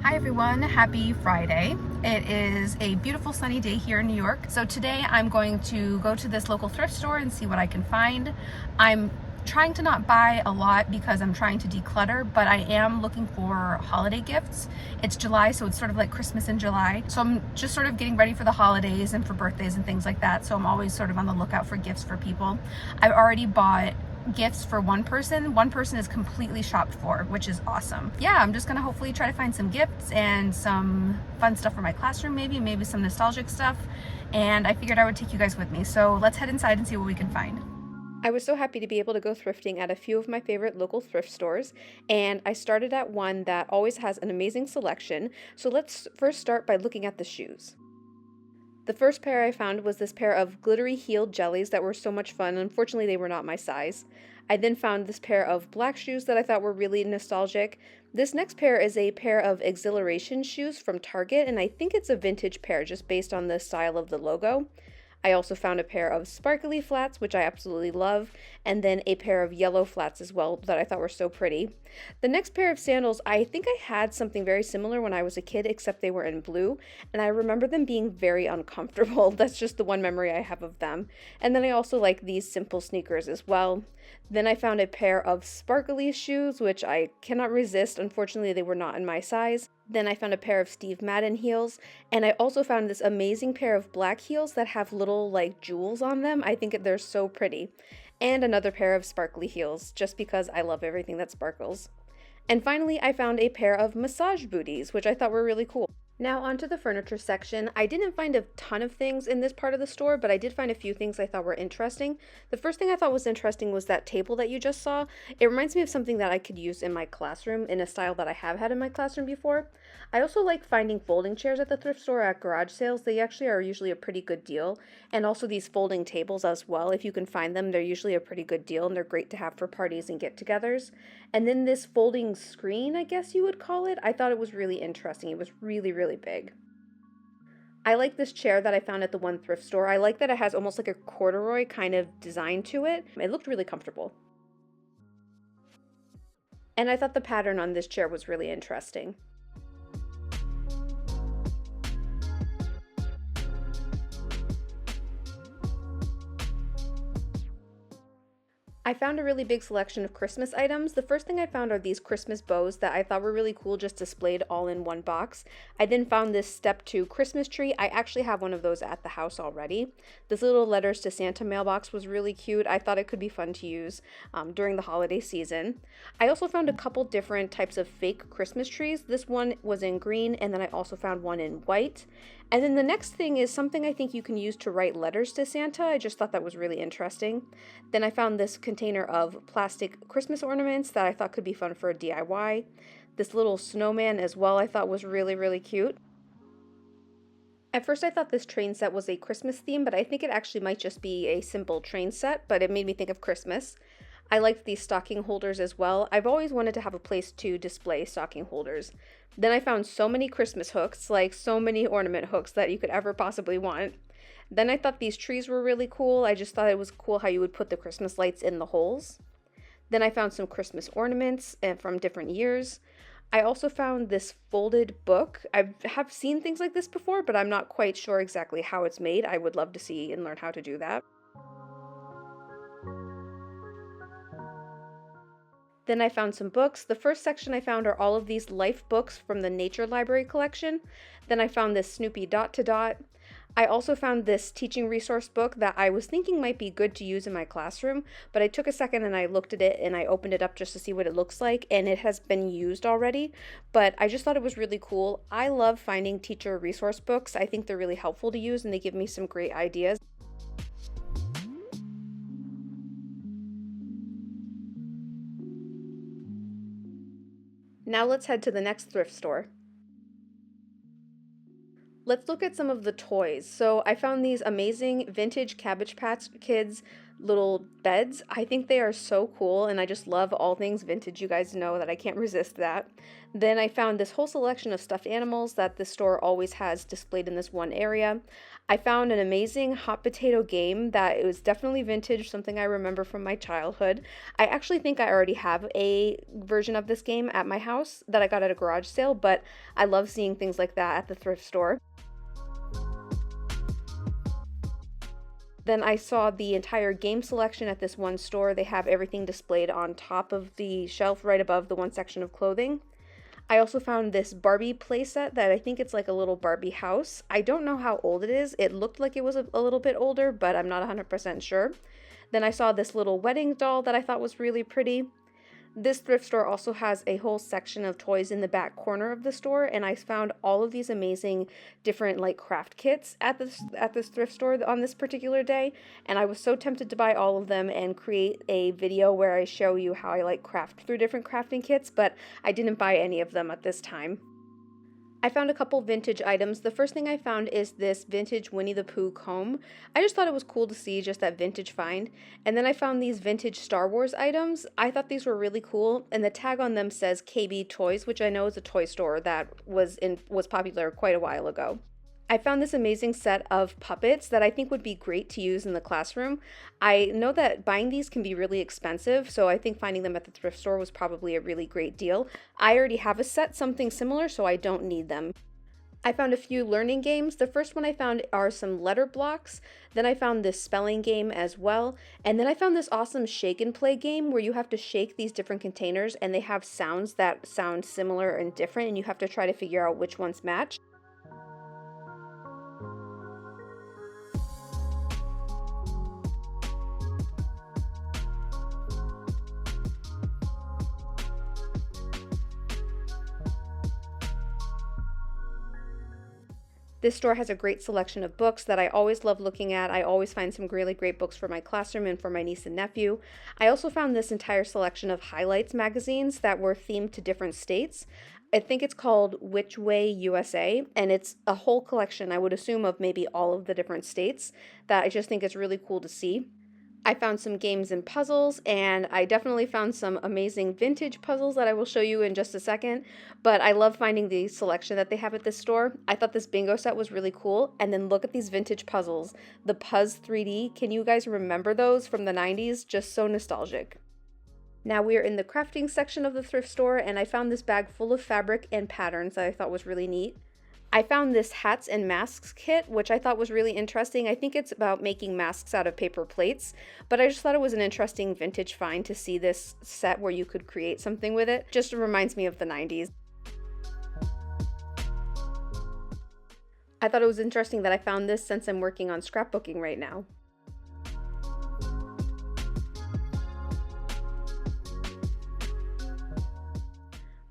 Hi everyone, happy Friday. It is a beautiful sunny day here in New York. So today I'm going to go to this local thrift store and see what I can find. I'm trying to not buy a lot because I'm trying to declutter, but I am looking for holiday gifts. It's July, so it's sort of like Christmas in July. So I'm just sort of getting ready for the holidays and for birthdays and things like that. So I'm always sort of on the lookout for gifts for people. I've already bought gifts for one person is completely shopped for, which is awesome. Yeah, I'm just gonna hopefully try to find some gifts and some fun stuff for my classroom, maybe some nostalgic stuff, and I figured I would take you guys with me. So let's head inside and see what we can find. I was so happy to be able to go thrifting at a few of my favorite local thrift stores, and I started at one that always has an amazing selection. So let's first start by looking at the shoes. The first pair I found was this pair of glittery heeled jellies that were so much fun. Unfortunately, they were not my size. I then found this pair of black shoes that I thought were really nostalgic. This next pair is a pair of Exhilaration shoes from Target, and I think it's a vintage pair just based on the style of the logo. I also found a pair of sparkly flats, which I absolutely love, and then a pair of yellow flats as well that I thought were so pretty. The next pair of sandals, I think I had something very similar when I was a kid, except they were in blue, and I remember them being very uncomfortable. That's just the one memory I have of them. And then I also like these simple sneakers as well. Then I found a pair of sparkly shoes, which I cannot resist. Unfortunately, they were not in my size. Then I found a pair of Steve Madden heels, and I also found this amazing pair of black heels that have little like jewels on them. I think they're so pretty. And another pair of sparkly heels, just because I love everything that sparkles. And finally, I found a pair of massage booties, which I thought were really cool. Now onto the furniture section. I didn't find a ton of things in this part of the store, but I did find a few things I thought were interesting. The first thing I thought was interesting was that table that you just saw. It reminds me of something that I could use in my classroom in a style that I have had in my classroom before. I also like finding folding chairs at the thrift store at garage sales. They actually are usually a pretty good deal. And also these folding tables as well. If you can find them, they're usually a pretty good deal and they're great to have for parties and get-togethers. And then this folding screen, I guess you would call it, I thought it was really interesting. It was really big. I like this chair that I found at the one thrift store. I like that it has almost like a corduroy kind of design to it. It looked really comfortable. And I thought the pattern on this chair was really interesting. I found a really big selection of Christmas items. The first thing I found are these Christmas bows that I thought were really cool, just displayed all in one box. I then found this Step 2 Christmas tree. I actually have one of those at the house already. This little letters to Santa mailbox was really cute. I thought it could be fun to use during the holiday season. I also found a couple different types of fake Christmas trees. This one was in green, and then I also found one in white. And then the next thing is something I think you can use to write letters to Santa. I just thought that was really interesting. Then I found this container of plastic Christmas ornaments that I thought could be fun for a DIY. This little snowman as well I thought was really cute. At first I thought this train set was a Christmas theme, but I think it actually might just be a simple train set, but it made me think of Christmas. I liked these stocking holders as well. I've always wanted to have a place to display stocking holders. Then I found so many Christmas hooks, like so many ornament hooks that you could ever possibly want. Then I thought these trees were really cool. I just thought it was cool how you would put the Christmas lights in the holes. Then I found some Christmas ornaments from different years. I also found this folded book. I have seen things like this before, but I'm not quite sure exactly how it's made. I would love to see and learn how to do that. Then I found some books. The first section I found are all of these life books from the Nature Library collection. Then I found this Snoopy Dot to Dot. I also found this teaching resource book that I was thinking might be good to use in my classroom, but I took a second and I looked at it and I opened it up just to see what it looks like, and it has been used already, but I just thought it was really cool. I love finding teacher resource books. I think they're really helpful to use and they give me some great ideas. Now let's head to the next thrift store. Let's look at some of the toys. So I found these amazing vintage Cabbage Patch Kids little beds. I think they are so cool, and I just love all things vintage. You guys know that I can't resist that. Then I found this whole selection of stuffed animals that the store always has displayed in this one area. I found an amazing hot potato game that it was definitely vintage, something I remember from my childhood. I actually think I already have a version of this game at my house that I got at a garage sale, but I love seeing things like that at the thrift store. Then I saw the entire game selection at this one store. They have everything displayed on top of the shelf right above the one section of clothing. I also found this Barbie playset that I think it's like a little Barbie house. I don't know how old it is. It looked like it was a little bit older, but I'm not 100% sure. Then I saw this little wedding doll that I thought was really pretty. This thrift store also has a whole section of toys in the back corner of the store, and I found all of these amazing different like craft kits at this thrift store on this particular day, and I was so tempted to buy all of them and create a video where I show you how I like craft through different crafting kits, but I didn't buy any of them at this time. I found a couple vintage items. The first thing I found is this vintage Winnie the Pooh comb. I just thought it was cool to see just that vintage find. And then I found these vintage Star Wars items. I thought these were really cool, and the tag on them says KB Toys, which I know is a toy store that was popular quite a while ago. I found this amazing set of puppets that I think would be great to use in the classroom. I know that buying these can be really expensive, so I think finding them at the thrift store was probably a really great deal. I already have a set, something similar, so I don't need them. I found a few learning games. The first one I found are some letter blocks. Then I found this spelling game as well. And then I found this awesome shake and play game where you have to shake these different containers and they have sounds that sound similar and different, and you have to try to figure out which ones match. This store has a great selection of books that I always love looking at. I always find some really great books for my classroom and for my niece and nephew. I also found this entire selection of highlights magazines that were themed to different states. I think it's called Which Way USA, and it's a whole collection, I would assume, of maybe all of the different states that I just think is really cool to see. I found some games and puzzles, and I definitely found some amazing vintage puzzles that I will show you in just a second, but I love finding the selection that they have at this store. I thought this bingo set was really cool, and then look at these vintage puzzles. The Puzz 3D, can you guys remember those from the 90s? Just so nostalgic. Now we are in the crafting section of the thrift store, and I found this bag full of fabric and patterns that I thought was really neat. I found this hats and masks kit, which I thought was really interesting. I think it's about making masks out of paper plates, but I just thought it was an interesting vintage find to see this set where you could create something with it. Just reminds me of the 90s. I thought it was interesting that I found this since I'm working on scrapbooking right now.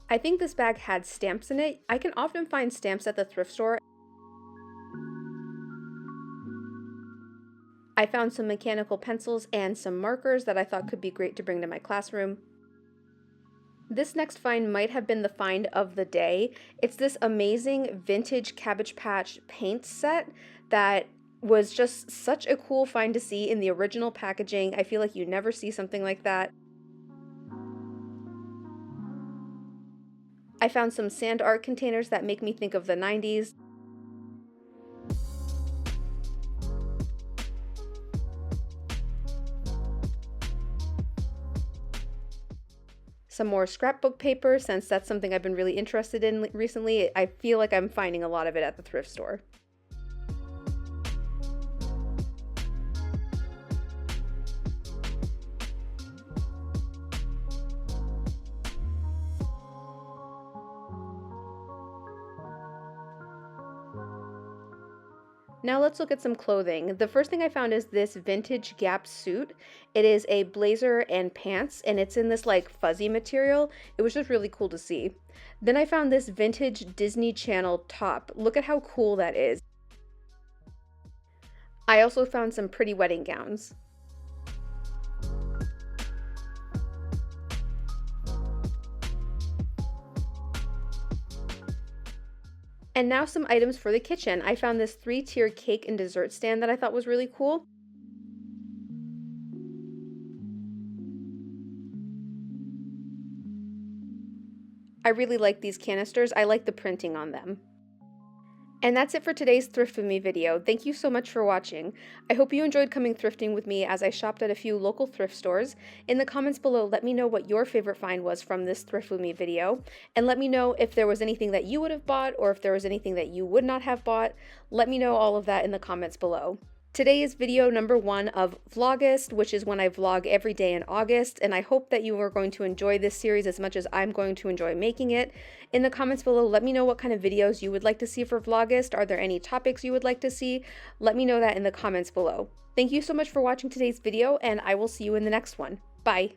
I think this bag had stamps in it. I can often find stamps at the thrift store. I found some mechanical pencils and some markers that I thought could be great to bring to my classroom. This next find might have been the find of the day. It's this amazing vintage Cabbage Patch paint set that was just such a cool find to see in the original packaging. I feel like you never see something like that. I found some sand art containers that make me think of the 90s. Some more scrapbook paper, since that's something I've been really interested in recently. I feel like I'm finding a lot of it at the thrift store. Now let's look at some clothing. The first thing I found is this vintage Gap suit. It is a blazer and pants, and it's in this like fuzzy material. It was just really cool to see. Then I found this vintage Disney Channel top. Look at how cool that is. I also found some pretty wedding gowns. And now some items for the kitchen. I found this 3-tier cake and dessert stand that I thought was really cool. I really like these canisters. I like the printing on them. And that's it for today's Thrift With Me video. Thank you so much for watching. I hope you enjoyed coming thrifting with me as I shopped at a few local thrift stores. In the comments below, let me know what your favorite find was from this Thrift With Me video. And let me know if there was anything that you would have bought or if there was anything that you would not have bought. Let me know all of that in the comments below. Today is video number 1 of Vlogust, which is when I vlog every day in August, and I hope that you are going to enjoy this series as much as I'm going to enjoy making it. In the comments below, let me know what kind of videos you would like to see for Vlogust. Are there any topics you would like to see? Let me know that in the comments below. Thank you so much for watching today's video, and I will see you in the next one. Bye!